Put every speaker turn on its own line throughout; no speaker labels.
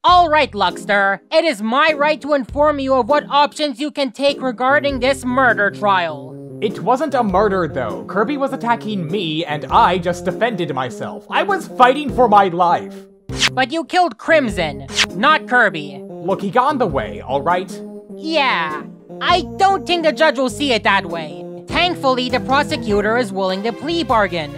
Alright, Luckster, it is my right to inform you of what options you can take regarding this murder trial.
It wasn't a murder, though. Kirby was attacking me, and I just defended myself. I was fighting for my life.
But you killed Crimson, not Kirby.
Look, he got in the way, alright?
Yeah, I don't think the judge will see it that way. Thankfully, the prosecutor is willing to plea bargain.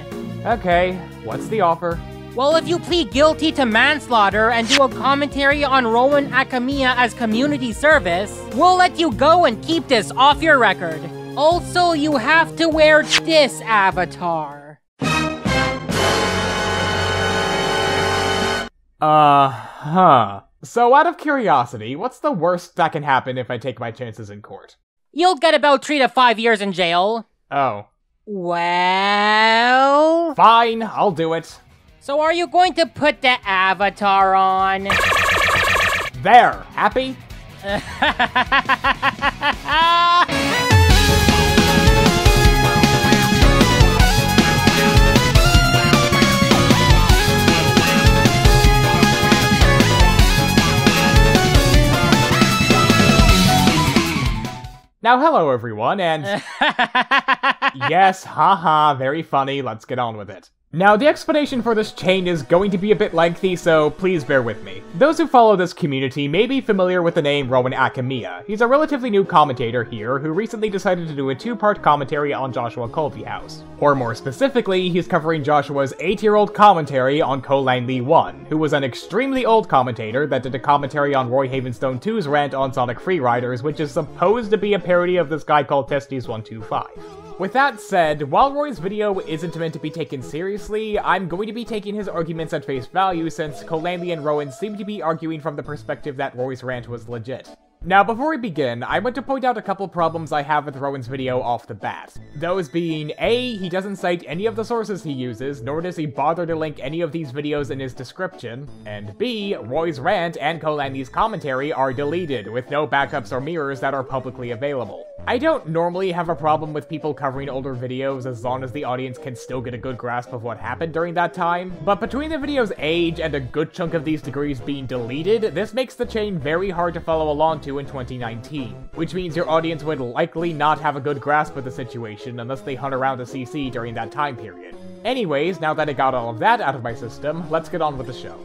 Okay, what's the offer?
Well, if you plead guilty to manslaughter and do a commentary on Rowan Akamiya as community service, we'll let you go and keep this off your record. Also, you have to wear this avatar.
So out of curiosity, what's the worst that can happen if I take my chances in court?
You'll get about 3 to 5 years in jail.
Oh.
Well...
Fine, I'll do it.
So are you going to put the avatar on?
There, happy? Now hello everyone, and... Yes, haha, very funny, let's get on with it. Now, the explanation for this chain is going to be a bit lengthy, so please bear with me. Those who follow this community may be familiar with the name Rowan Akamiya. He's a relatively new commentator here who recently decided to do a 2-part commentary on Joshua Colbyhouse. Or more specifically, he's covering Joshua's 8-year-old commentary on Courtney 1, who was an extremely old commentator that did a commentary on Roy Havenstone 2's rant on Sonic Freeriders, which is supposed to be a parody of this guy called Testes125. With that said, while Roy's video isn't meant to be taken seriously, I'm going to be taking his arguments at face value since Courtney and Rowan seem to be arguing from the perspective that Roy's rant was legit. Now, before we begin, I want to point out a couple problems I have with Rowan's video off the bat. Those being, A, he doesn't cite any of the sources he uses, nor does he bother to link any of these videos in his description, and B, Roy's rant and Courtney's commentary are deleted, with no backups or mirrors that are publicly available. I don't normally have a problem with people covering older videos as long as the audience can still get a good grasp of what happened during that time, but between the video's age and a good chunk of these degrees being deleted, this makes the chain very hard to follow along to in 2019, which means your audience would likely not have a good grasp of the situation unless they hunt around a CC during that time period. Anyways, now that I got all of that out of my system, let's get on with the show.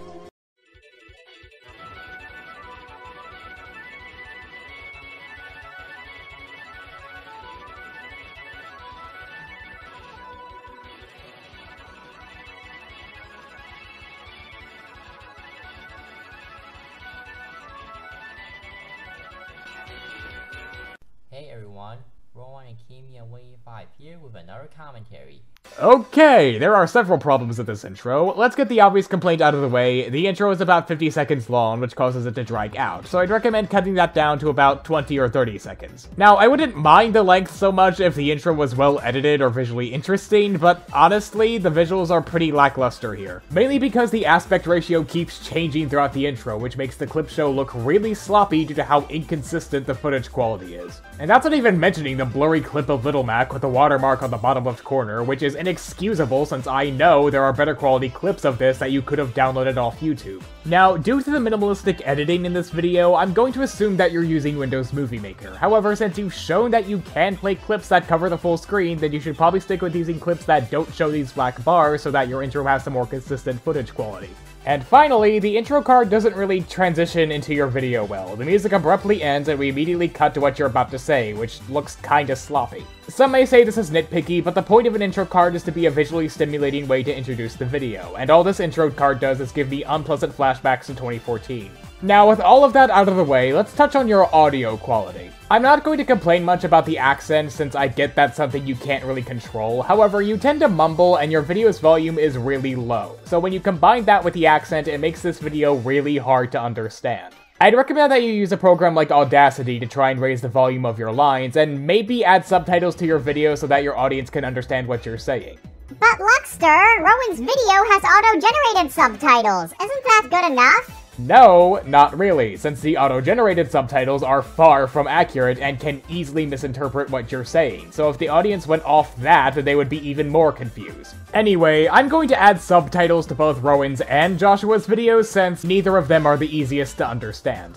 Hey everyone, Rowan Akamiya Wave 5 here with another commentary.
Okay, there are several problems with this intro. Let's get the obvious complaint out of the way. The intro is about 50 seconds long, which causes it to drag out, so I'd recommend cutting that down to about 20 or 30 seconds. Now, I wouldn't mind the length so much if the intro was well edited or visually interesting, but honestly, the visuals are pretty lackluster here. Mainly because the aspect ratio keeps changing throughout the intro, which makes the clip show look really sloppy due to how inconsistent the footage quality is. And that's not even mentioning the blurry clip of DoodleMark with the watermark on the bottom left corner, which is inexcusable since I know there are better quality clips of this that you could have downloaded off YouTube. Now, due to the minimalistic editing in this video, I'm going to assume that you're using Windows Movie Maker. However, since you've shown that you can play clips that cover the full screen, then you should probably stick with using clips that don't show these black bars so that your intro has some more consistent footage quality. And finally, the intro card doesn't really transition into your video well. The music abruptly ends and we immediately cut to what you're about to say, which looks kinda sloppy. Some may say this is nitpicky, but the point of an intro card is to be a visually stimulating way to introduce the video, and all this intro card does is give me unpleasant flashbacks to 2014. Now, with all of that out of the way, let's touch on your audio quality. I'm not going to complain much about the accent since I get that's something you can't really control, however, you tend to mumble and your video's volume is really low, so when you combine that with the accent, it makes this video really hard to understand. I'd recommend that you use a program like Audacity to try and raise the volume of your lines, and maybe add subtitles to your video so that your audience can understand what you're saying.
But Luckster, Rowan's video has auto-generated subtitles. Isn't that good enough?
No, not really, since the auto-generated subtitles are far from accurate and can easily misinterpret what you're saying, so if the audience went off that, they would be even more confused. Anyway, I'm going to add subtitles to both Rowan's and Joshua's videos since neither of them are the easiest to understand.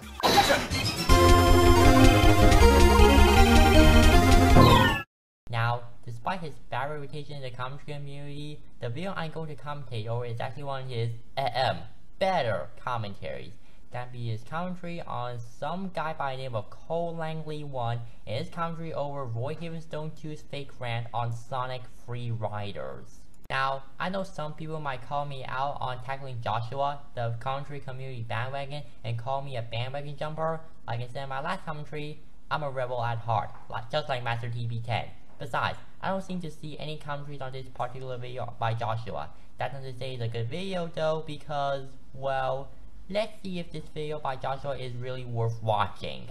Now, despite his bad reputation in the commentary community, the video I'm going to commentate over is actually one of his better commentaries. That be his commentary on some guy by the name of Cole Langley 1 and his commentary over Roy Havenstone 2's fake rant on Sonic Free Riders. Now, I know some people might call me out on tackling Joshua, the commentary community bandwagon, and call me a bandwagon jumper. Like I said in my last commentary, I'm a rebel at heart, just like Master TB10. Besides, I don't seem to see any commentaries on this particular video by Joshua. That doesn't say it's a good video though, because, well, let's see if this video by Joshua is really worth watching.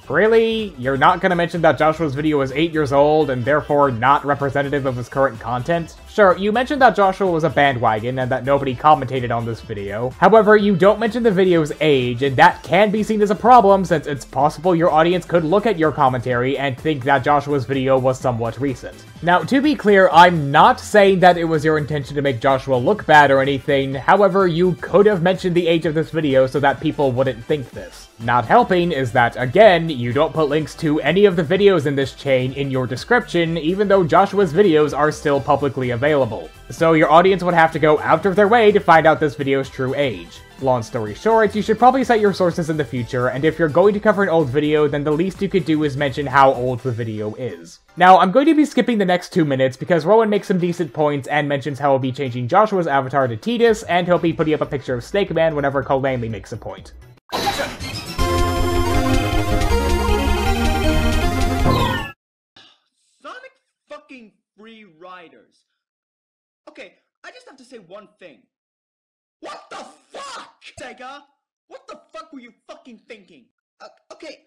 Really? You're not gonna mention that Joshua's video was 8 years old and therefore not representative of his current content? Sure, you mentioned that Joshua was a bandwagon and that nobody commentated on this video. However, you don't mention the video's age, and that can be seen as a problem since it's possible your audience could look at your commentary and think that Joshua's video was somewhat recent. Now, to be clear, I'm not saying that it was your intention to make Joshua look bad or anything, however, you could have mentioned the age of this video so that people wouldn't think this. Not helping is that, again, you don't put links to any of the videos in this chain in your description, even though Joshua's videos are still publicly available. So your audience would have to go out of their way to find out this video's true age. Long story short, you should probably set your sources in the future, and if you're going to cover an old video, then the least you could do is mention how old the video is. Now, I'm going to be skipping the next 2 minutes because Rowan makes some decent points and mentions how he'll be changing Joshua's avatar to Tidus, and he'll be putting up a picture of Snake Man whenever Cole Langley makes a point.
Sonic fucking Free Riders. Okay, I just have to say one thing. What the fuck, Sega? What the fuck were you fucking thinking? Okay,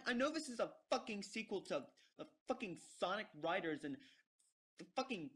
I know this is a fucking sequel to the fucking Sonic Riders and the fucking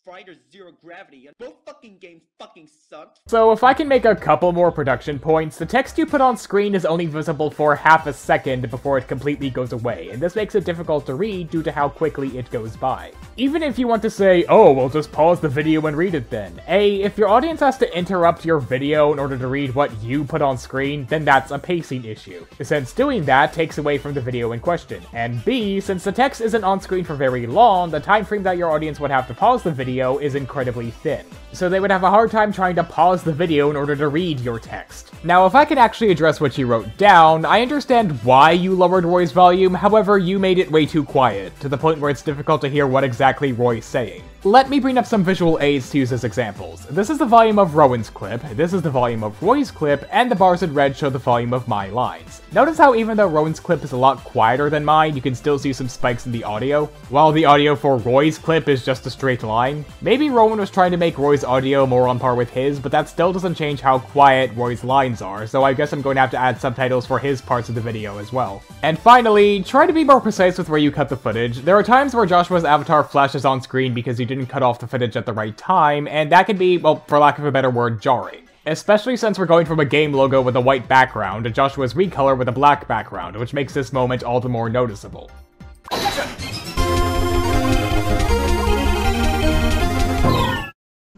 Riders Zero Gravity, and both fucking games fucking sucked.
So if I can make a couple more production points, the text you put on screen is only visible for half a second before it completely goes away, and this makes it difficult to read due to how quickly it goes by. Even if you want to say, oh, well just pause the video and read it then. A, if your audience has to interrupt your video in order to read what you put on screen, then that's a pacing issue, since doing that takes away from the video in question. And B, since the text isn't on screen for very long, the time frame that your audience would have to pause the video is incredibly thin. So they would have a hard time trying to pause the video in order to read your text. Now, if I can actually address what you wrote down, I understand why you lowered Roy's volume, however, you made it way too quiet, to the point where it's difficult to hear what exactly Roy's saying. Let me bring up some visual aids to use as examples. This is the volume of Rowan's clip, this is the volume of Roy's clip, and the bars in red show the volume of my lines. Notice how even though Rowan's clip is a lot quieter than mine, you can still see some spikes in the audio, while the audio for Roy's clip is just a straight line. Maybe Rowan was trying to make Roy's audio more on par with his, but that still doesn't change how quiet Roy's lines are, so I guess I'm going to have to add subtitles for his parts of the video as well. And finally, try to be more precise with where you cut the footage. There are times where Joshua's avatar flashes on screen because you didn't cut off the footage at the right time, and that can be, well, for lack of a better word, jarring. Especially since we're going from a game logo with a white background to Joshua's recolor with a black background, which makes this moment all the more noticeable.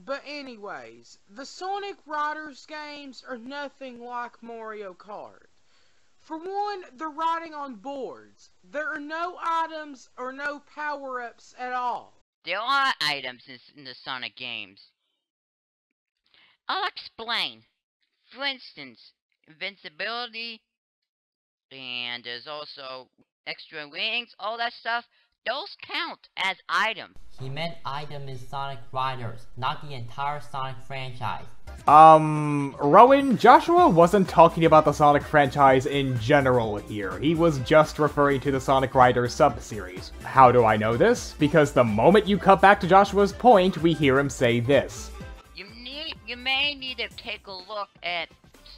But anyways, the Sonic Riders games are nothing like Mario Kart. For one, they're riding on boards. There are no items or no power-ups at all.
There are items in the Sonic games. I'll explain. For instance, invincibility, and there's also extra wings, all that stuff. Those count as items.
He meant item in Sonic Riders, not the entire Sonic franchise.
Rowan, Joshua wasn't talking about the Sonic franchise in general here. He was just referring to the Sonic Riders sub-series. How do I know this? Because the moment you cut back to Joshua's point, we hear him say this.
You may need to take a look at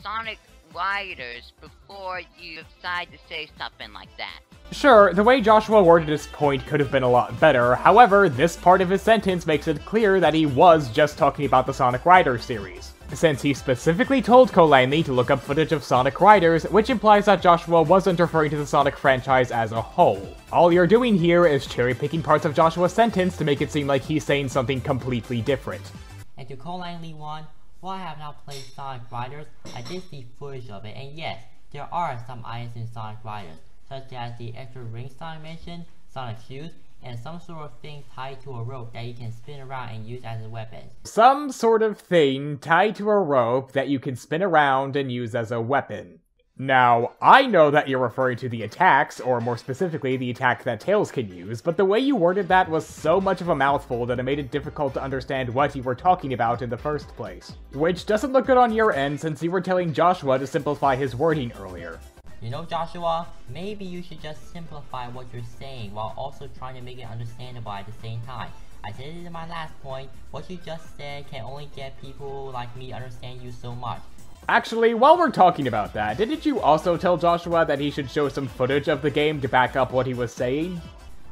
Sonic Riders before you decide to say something like that.
Sure, the way Joshua worded his point could have been a lot better, however, this part of his sentence makes it clear that he was just talking about the Sonic Riders series. since he specifically told Courtney to look up footage of Sonic Riders, which implies that Joshua wasn't referring to the Sonic franchise as a whole. All you're doing here is cherry-picking parts of Joshua's sentence to make it seem like he's saying something completely different.
And to Courtney 1, while I have not played Sonic Riders, I did see footage of it, and yes, there are some items in Sonic Riders, such as the extra ring Sonic mentioned, Sonic shoes, and some sort of thing tied to a rope that you can spin around and use as a weapon.
Some sort of thing tied to a rope that you can spin around and use as a weapon. Now, I know that you're referring to the attacks, or more specifically, the attack that Tails can use, but the way you worded that was so much of a mouthful that it made it difficult to understand what you were talking about in the first place. Which doesn't look good on your end since you were telling Joshua to simplify his wording earlier.
You know, Joshua, maybe you should just simplify what you're saying while also trying to make it understandable at the same time. I said it in my last point, what you just said can only get people like me understand you so much.
Actually, while we're talking about that, didn't you also tell Joshua that he should show some footage of the game to back up what he was saying?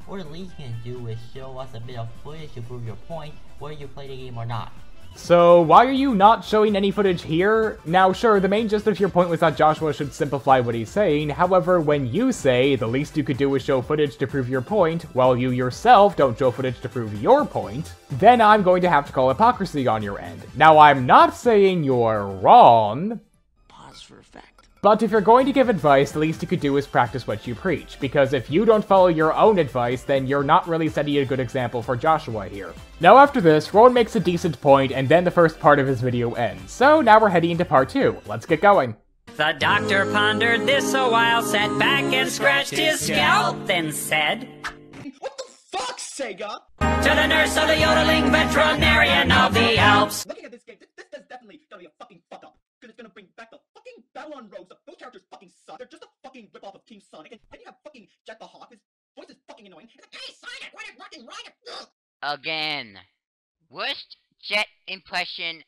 What the least you can do is show us a bit of footage to prove your point, whether you play the game or not.
So, why are you not showing any footage here? Now sure, the main gist of your point was that Joshua should simplify what he's saying, however, when you say the least you could do is show footage to prove your point, while you yourself don't show footage to prove your point, then I'm going to have to call hypocrisy on your end. Now I'm not saying you're wrong,
Pause for effect.
but if you're going to give advice, the least you could do is practice what you preach, because if you don't follow your own advice, then you're not really setting a good example for Joshua here. Now after this, Rowan makes a decent point, and then the first part of his video ends. So now we're heading into part 2. Let's get going.
The doctor pondered this a while, sat back and scratched his scalp, then said,
What the fuck, Sega?
to the nurse of the yodeling veterinarian of the Alps.
Looking at this game, this is definitely gonna be a fucking fuck up. Because it's gonna bring back the fucking Babylon Rose. Those characters fucking suck. They're just a fucking ripoff of Team Sonic. And then you have fucking Jet the Hawk. His voice is fucking annoying. It's like, hey, Sonic, what is fucking wrong?
Again. Worst Jet impression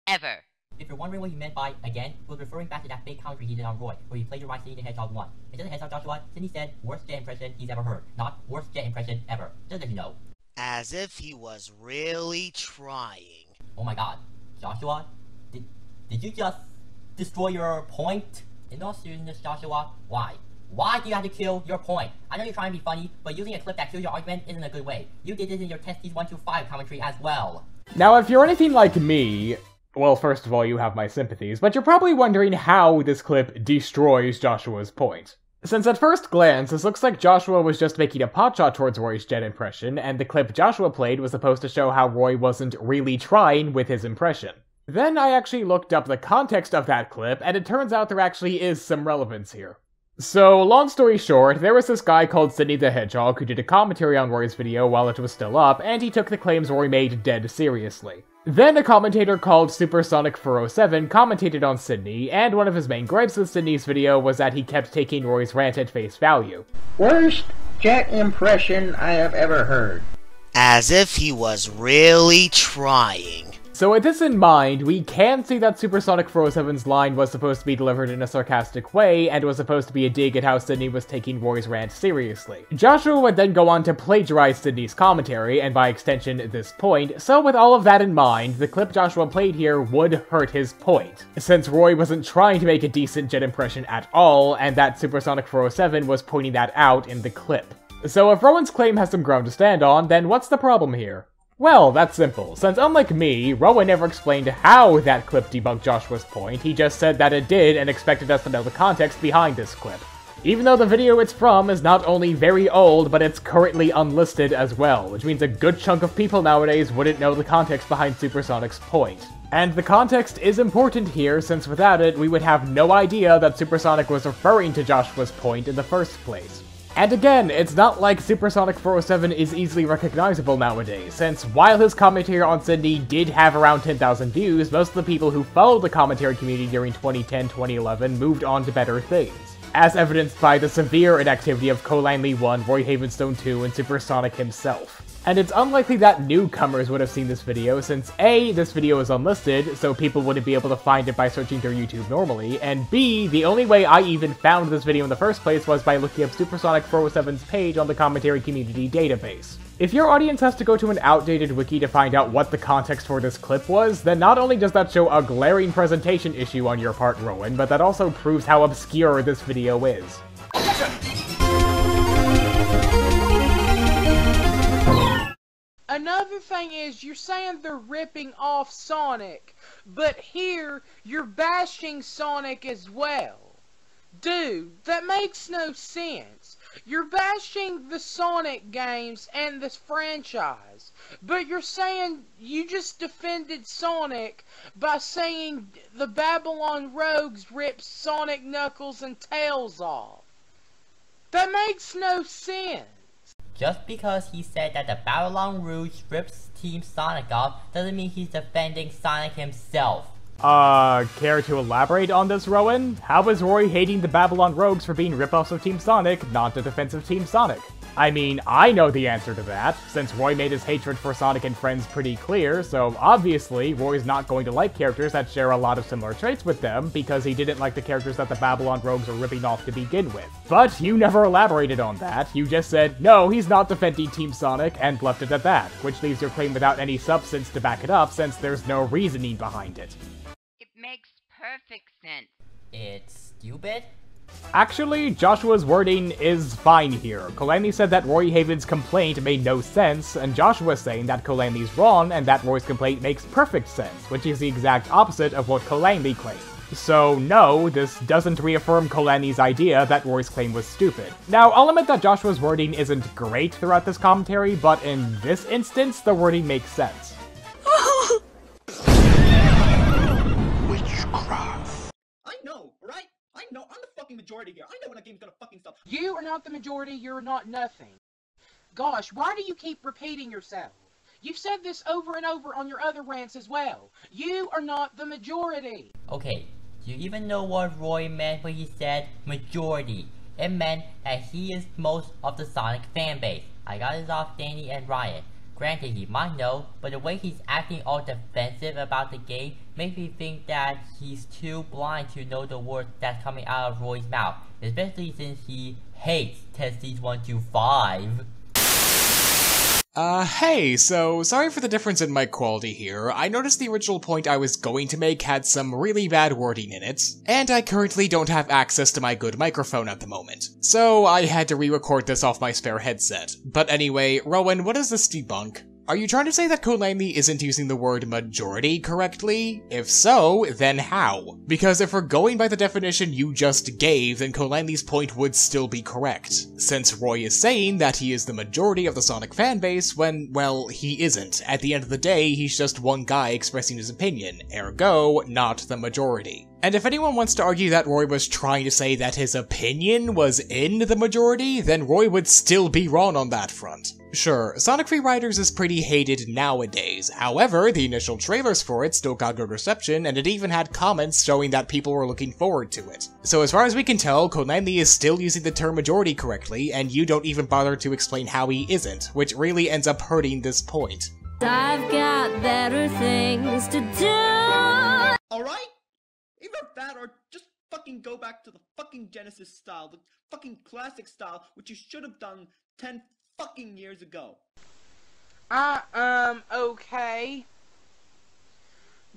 ever.
If you're wondering what he meant by again, he was referring back to that fake commentary he did on Roy, where he plagiarized the Hedgehog 1. Instead of Hedgehog Joshua, Sidney said, worst Jet impression he's ever heard, not worst Jet impression ever. Just as you know.
As if he was really trying.
Oh my god. Joshua? Did you just destroy your point? In all seriousness, Joshua, why? Why do you have to kill your point? I know you're trying to be funny, but using a clip that kills your argument isn't a good way. You did this in your Testies 125 commentary as well.
Now if you're anything like me, well, first of all, you have my sympathies, but you're probably wondering how this clip destroys Joshua's point. Since at first glance, this looks like Joshua was just making a potshot towards Roy's Jet impression, and the clip Joshua played was supposed to show how Roy wasn't really trying with his impression. Then I actually looked up the context of that clip, and it turns out there actually is some relevance here. So, long story short, there was this guy called Sidney the Hedgehog who did a commentary on Roy's video while it was still up, and he took the claims Roy made dead seriously. Then a commentator called Supersonic 407 commentated on Sidney, and one of his main gripes with Sidney's video was that he kept taking Roy's rant at face value.
Worst Jet impression I have ever heard.
As if he was really trying.
So with this in mind, we can see that Supersonic 407's line was supposed to be delivered in a sarcastic way, and was supposed to be a dig at how Sidney was taking Roy's rant seriously. Joshua would then go on to plagiarize Sidney's commentary, and by extension, this point, so with all of that in mind, the clip Joshua played here would hurt his point, since Roy wasn't trying to make a decent Jet impression at all, and that Supersonic 407 was pointing that out in the clip. So if Rowan's claim has some ground to stand on, then what's the problem here? Well, that's simple, since unlike me, Rowan never explained how that clip debunked Joshua's point, he just said that it did and expected us to know the context behind this clip. Even though the video it's from is not only very old, but it's currently unlisted as well, which means a good chunk of people nowadays wouldn't know the context behind Supersonic's point. And the context is important here, since without it, we would have no idea that Supersonic was referring to Joshua's point in the first place. And again, it's not like Supersonic 407 is easily recognizable nowadays, since while his commentary on Sidney did have around 10,000 views, most of the people who followed the commentary community during 2010-2011 moved on to better things, as evidenced by the severe inactivity of Courtney 1, Roy Havenstone 2, and Supersonic himself. And it's unlikely that newcomers would have seen this video, since A, this video is unlisted, so people wouldn't be able to find it by searching through YouTube normally, and B, the only way I even found this video in the first place was by looking up Supersonic 407's page on the commentary community database. If your audience has to go to an outdated wiki to find out what the context for this clip was, then not only does that show a glaring presentation issue on your part, Rowan, but that also proves how obscure this video is.
Another thing is, you're saying they're ripping off Sonic, but here, you're bashing Sonic as well. Dude, that makes no sense. You're bashing the Sonic games and this franchise, but you're saying you just defended Sonic by saying the Babylon Rogues ripped Sonic, Knuckles, and Tails off. That makes no sense.
Just because he said that the Babylon Rouge rips Team Sonic off doesn't mean he's defending Sonic himself.
Care to elaborate on this, Rowan? How is Roy hating the Babylon Rogues for being ripoffs of Team Sonic, not the defense of Team Sonic? I mean, I know the answer to that, since Roy made his hatred for Sonic and friends pretty clear, so obviously Roy's not going to like characters that share a lot of similar traits with them, because he didn't like the characters that the Babylon Rogues are ripping off to begin with. But you never elaborated on that, you just said, no, he's not defending Team Sonic, and left it at that, which leaves your claim without any substance to back it up, since there's no reasoning behind it.
It makes perfect sense.
It's stupid?
Actually, Joshua's wording is fine here. Courtney said that Roy Haven's complaint made no sense, and Joshua's saying that Courtney's wrong and that Roy's complaint makes perfect sense, which is the exact opposite of what Courtney claimed. So no, this doesn't reaffirm Courtney's idea that Roy's claim was stupid. Now, I'll admit that Joshua's wording isn't great throughout this commentary, but in this instance, the wording makes sense.
Witchcraft. I know, right? I know, I'm the fucking majority here. I know when a game's gonna fucking stop.
You are not the majority, you're not nothing. Gosh, why do you keep repeating yourself? You've said this over and over on your other rants as well. You are not the majority.
Okay, do you even know what Roy meant when he said majority? It meant that he is most of the Sonic fanbase. I got this off Danny and Ryan. Granted, he might know, but the way he's acting all defensive about the game makes me think that he's too blind to know the words that's coming out of Roy's mouth, especially since he hates Testies 125.
Hey, so sorry for the difference in mic quality here. I noticed the original point I was going to make had some really bad wording in it, and I currently don't have access to my good microphone at the moment. So I had to re-record this off my spare headset. But anyway, Rowan, what does this debunk? Are you trying to say that Courtney isn't using the word majority correctly? If so, then how? Because if we're going by the definition you just gave, then Courtney's point would still be correct. Since Roy is saying that he is the majority of the Sonic fanbase when, well, he isn't. At the end of the day, he's just one guy expressing his opinion, ergo, not the majority. And if anyone wants to argue that Roy was trying to say that his opinion was in the majority, then Roy would still be wrong on that front. Sure, Sonic Free Riders is pretty hated nowadays, however, the initial trailers for it still got good reception, and it even had comments showing that people were looking forward to it. So as far as we can tell, Courtney is still using the term majority correctly, and you don't even bother to explain how he isn't, which really ends up hurting this point.
I've got better things to do.
Alright? Either that or just fucking go back to the fucking Genesis style, the fucking classic style, which you should have done 10 fucking years ago.
Okay.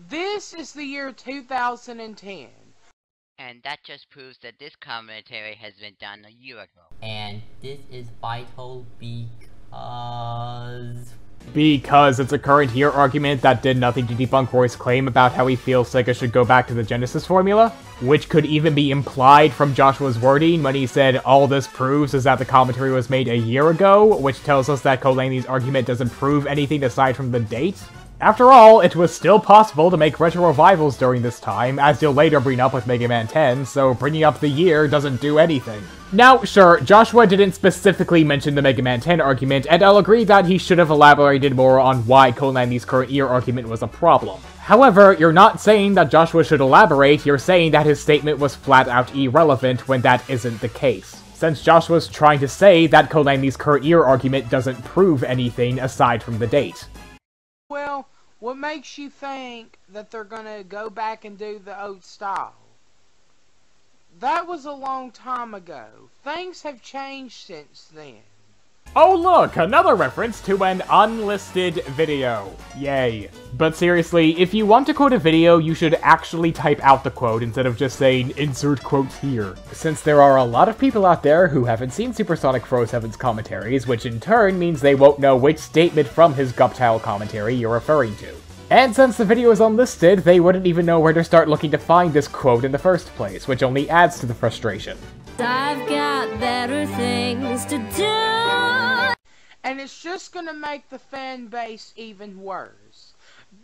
This is the year 2010.
And that just proves that this commentary has been done a year ago.
And this is vital because...
Because it's a current year argument that did nothing to debunk Roy's claim about how he feels Sega should go back to the Genesis formula, which could even be implied from Joshua's wording when he said all this proves is that the commentary was made a year ago, which tells us that Courtney's argument doesn't prove anything aside from the date. After all, it was still possible to make retro revivals during this time, as you'll later bring up with Mega Man 10, so bringing up the year doesn't do anything. Now, sure, Joshua didn't specifically mention the Mega Man 10 argument, and I'll agree that he should have elaborated more on why Courtney's current year argument was a problem. However, you're not saying that Joshua should elaborate, you're saying that his statement was flat out irrelevant when that isn't the case. since Joshua's trying to say that Courtney's current year argument doesn't prove anything aside from the date.
Well, what makes you think that they're gonna go back and do the old style? That was a long time ago. Things have changed since then.
Oh look, another reference to an unlisted video. Yay. But seriously, if you want to quote a video, you should actually type out the quote instead of just saying, insert quote here. Since there are a lot of people out there who haven't seen Supersonic Fro 7's commentaries, which in turn means they won't know which statement from his Guptile commentary you're referring to. And since the video is unlisted, they wouldn't even know where to start looking to find this quote in the first place, which only adds to the frustration.
I've got better things to do.
And it's just gonna make the fan base even worse.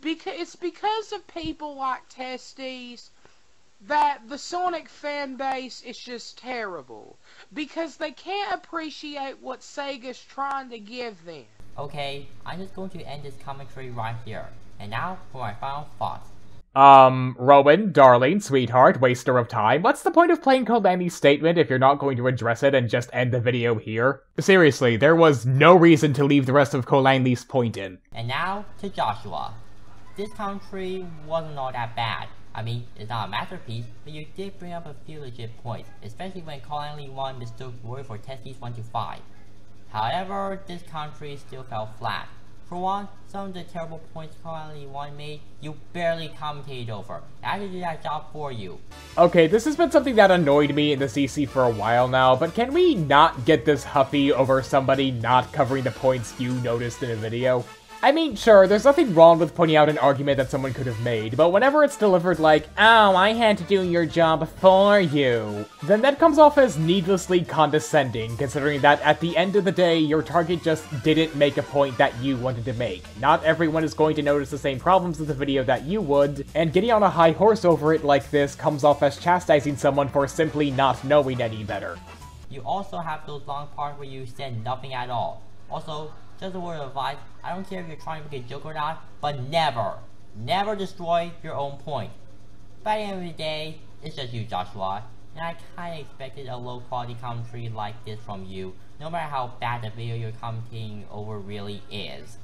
It's because of people like Testes that the Sonic fan base is just terrible. Because they can't appreciate what Sega's trying to give them.
Okay, I'm just going to end this commentary right here. And now for my final thoughts.
Rowan, darling, sweetheart, waster of time, what's the point of playing Courtney's statement if you're not going to address it and just end the video here? Seriously, there was no reason to leave the rest of Courtney's point in.
And now to Joshua. This commentary wasn't all that bad. I mean, it's not a masterpiece, but you did bring up a few legit points, especially when Courtney 1 mistook Youre for Testes 1 to 5. However, this commentary still fell flat. For one, some of the terrible points Courtney 1 made, you barely commentated over. I had to do that job for you.
Okay, this has been something that annoyed me in the CC for a while now, but can we not get this huffy over somebody not covering the points you noticed in a video? I mean, sure, there's nothing wrong with pointing out an argument that someone could have made, but whenever it's delivered like, oh, I had to do your job for you, then that comes off as needlessly condescending, considering that at the end of the day, your target just didn't make a point that you wanted to make. Not everyone is going to notice the same problems with the video that you would, and getting on a high horse over it like this comes off as chastising someone for simply not knowing any better.
You also have those long parts where you said nothing at all. Also, just a word of advice, I don't care if you're trying to make a joke or not, but never destroy your own point. By the end of the day, it's just you, Joshua, and I kinda expected a low quality commentary like this from you, no matter how bad the video you're commenting over really is.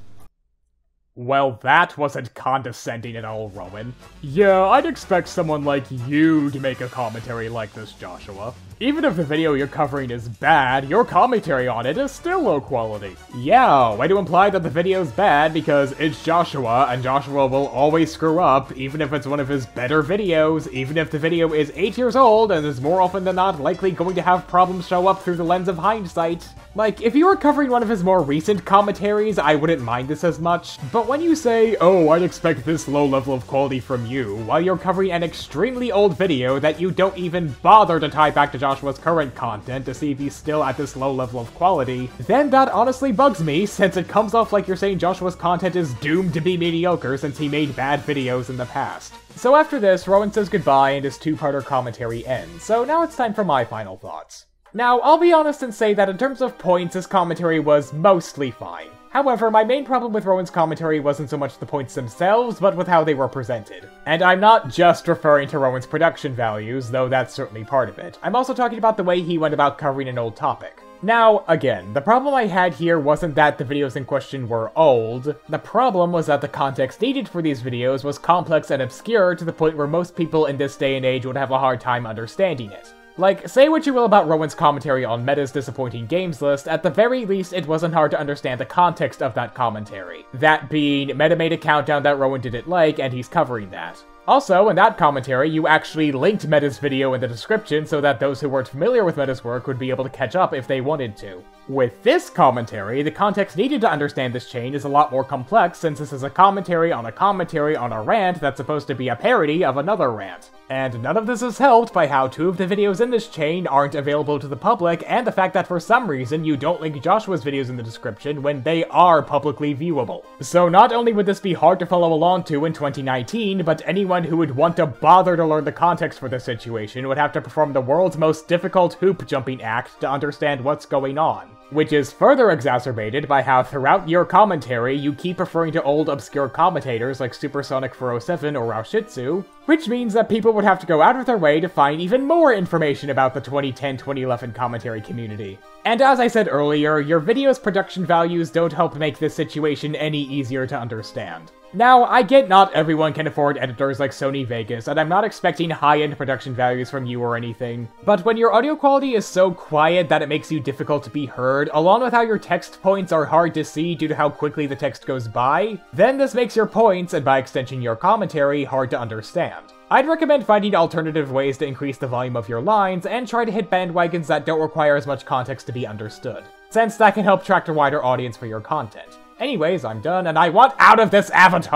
Well, that wasn't condescending at all, Rowan. Yeah, I'd expect someone like you to make a commentary like this, Joshua. Even if the video you're covering is bad, your commentary on it is still low quality. Yeah, way to imply that the video's bad because it's Joshua, and Joshua will always screw up, even if it's one of his better videos, even if the video is 8 years old and is more often than not likely going to have problems show up through the lens of hindsight. Like, if you were covering one of his more recent commentaries, I wouldn't mind this as much, but when you say, oh, I'd expect this low level of quality from you, while you're covering an extremely old video that you don't even bother to tie back to Joshua's current content to see if he's still at this low level of quality, then that honestly bugs me, since it comes off like you're saying Joshua's content is doomed to be mediocre since he made bad videos in the past. So after this, Rowan says goodbye and his two-parter commentary ends, so now it's time for my final thoughts. Now, I'll be honest and say that in terms of points, his commentary was mostly fine. However, my main problem with Rowan's commentary wasn't so much the points themselves, but with how they were presented. And I'm not just referring to Rowan's production values, though that's certainly part of it. I'm also talking about the way he went about covering an old topic. Now, again, the problem I had here wasn't that the videos in question were old. The problem was that the context needed for these videos was complex and obscure to the point where most people in this day and age would have a hard time understanding it. Like, say what you will about Rowan's commentary on Meta's disappointing games list, at the very least it wasn't hard to understand the context of that commentary. That being, Meta made a countdown that Rowan didn't like, and he's covering that. Also, in that commentary, you actually linked Meta's video in the description so that those who weren't familiar with Meta's work would be able to catch up if they wanted to. With this commentary, the context needed to understand this chain is a lot more complex since this is a commentary on a rant that's supposed to be a parody of another rant. And none of this is helped by how two of the videos in this chain aren't available to the public, and the fact that for some reason you don't link Joshua's videos in the description when they are publicly viewable. So not only would this be hard to follow along to in 2019, but anyone who would want to bother to learn the context for this situation would have to perform the world's most difficult hoop jumping act to understand what's going on. which is further exacerbated by how throughout your commentary you keep referring to old obscure commentators like Supersonic 407 or Raushitsu, which means that people would have to go out of their way to find even more information about the 2010-2011 commentary community. And as I said earlier, your video's production values don't help make this situation any easier to understand. Now, I get not everyone can afford editors like Sony Vegas, and I'm not expecting high-end production values from you or anything, but when your audio quality is so quiet that it makes you difficult to be heard, along with how your text points are hard to see due to how quickly the text goes by, then this makes your points, and by extension your commentary, hard to understand. I'd recommend finding alternative ways to increase the volume of your lines, and try to hit bandwagons that don't require as much context to be understood, since that can help attract a wider audience for your content. Anyways, I'm done, and I want out of this avatar!